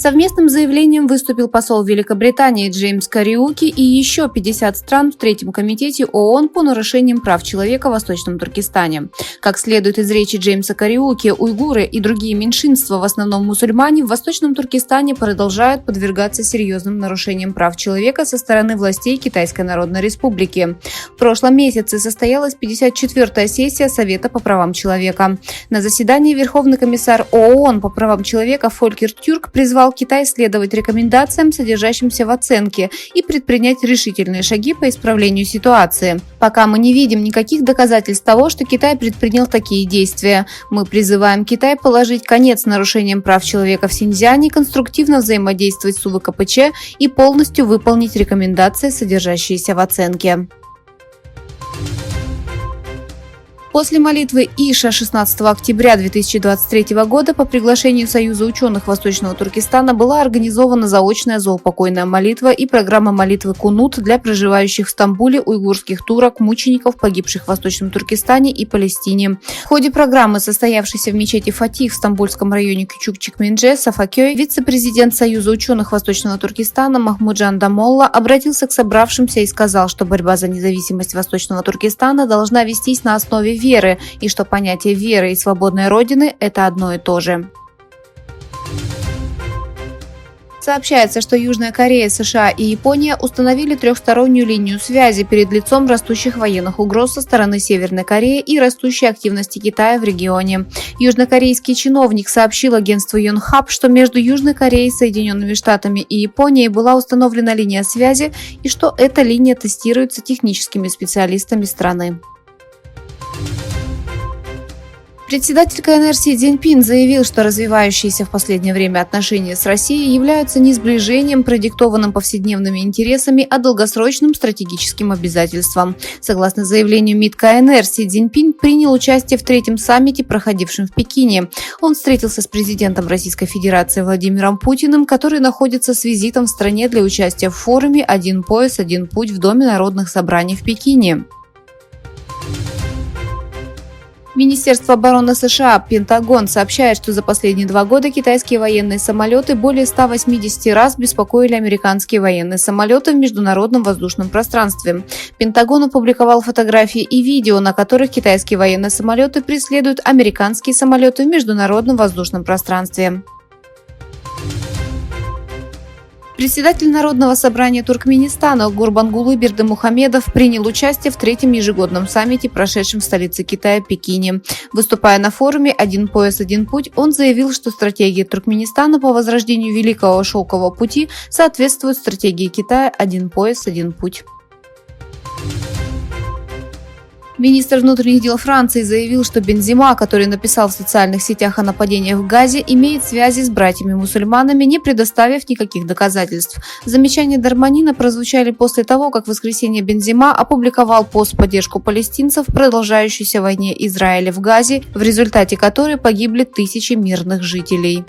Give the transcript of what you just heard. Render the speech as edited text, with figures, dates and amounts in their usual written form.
Совместным заявлением выступил посол Великобритании Джеймс Кариуки и еще 50 стран в Третьем комитете ООН по нарушениям прав человека в Восточном Туркестане. Как следует из речи Джеймса Кариуки, уйгуры и другие меньшинства, в основном мусульмане, в Восточном Туркестане продолжают подвергаться серьезным нарушениям прав человека со стороны властей Китайской Народной Республики. В прошлом месяце состоялась 54-я сессия Совета по правам человека. На заседании Верховный комиссар ООН по правам человека Фолькер Тюрк призвал Китай следовать рекомендациям, содержащимся в оценке, и предпринять решительные шаги по исправлению ситуации. Пока мы не видим никаких доказательств того, что Китай предпринял такие действия. Мы призываем Китай положить конец нарушениям прав человека в Синьцзяне, конструктивно взаимодействовать с УВКПЧ и полностью выполнить рекомендации, содержащиеся в оценке. После молитвы Иша 16 октября 2023 года по приглашению Союза ученых Восточного Туркестана была организована заочная заупокойная молитва и программа молитвы Кунут для проживающих в Стамбуле уйгурских турок, мучеников, погибших в Восточном Туркестане и Палестине. В ходе программы, состоявшейся в мечети Фатих в Стамбульском районе Кючук-Чекмендже, Сафакёй, вице-президент Союза ученых Восточного Туркестана Махмуджан Дамолла обратился к собравшимся и сказал, что борьба за независимость Восточного Туркестана должна вестись на основе веры, и что понятие веры и свободной родины – это одно и то же. Сообщается, что Южная Корея, США и Япония установили трехстороннюю линию связи перед лицом растущих военных угроз со стороны Северной Кореи и растущей активности Китая в регионе. Южнокорейский чиновник сообщил агентству Йонхап, что между Южной Кореей, Соединенными Штатами и Японией была установлена линия связи и что эта линия тестируется техническими специалистами страны. Председатель КНР Си Цзиньпин заявил, что развивающиеся в последнее время отношения с Россией являются не сближением, продиктованным повседневными интересами, а долгосрочным стратегическим обязательством. Согласно заявлению МИД КНР, Си Цзиньпин принял участие в третьем саммите, проходившем в Пекине. Он встретился с президентом Российской Федерации Владимиром Путиным, который находится с визитом в стране для участия в форуме «Один пояс, один путь» в Доме народных собраний в Пекине. Министерство обороны США, Пентагон, сообщает, что за последние 2 года китайские военные самолеты более 180 раз беспокоили американские военные самолеты в международном воздушном пространстве. Пентагон опубликовал фотографии и видео, на которых китайские военные самолеты преследуют американские самолеты в международном воздушном пространстве. Председатель Народного собрания Туркменистана Гурбангулы Бердымухамедов принял участие в третьем ежегодном саммите, прошедшем в столице Китая Пекине. Выступая на форуме «Один пояс, один путь», он заявил, что стратегия Туркменистана по возрождению Великого Шелкового пути соответствует стратегии Китая «Один пояс, один путь». Министр внутренних дел Франции заявил, что Бензима, который написал в социальных сетях о нападениях в Газе, имеет связи с братьями-мусульманами, не предоставив никаких доказательств. Замечания Дарманина прозвучали после того, как в воскресенье Бензима опубликовал пост в поддержку палестинцев в продолжающейся войне Израиля в Газе, в результате которой погибли тысячи мирных жителей.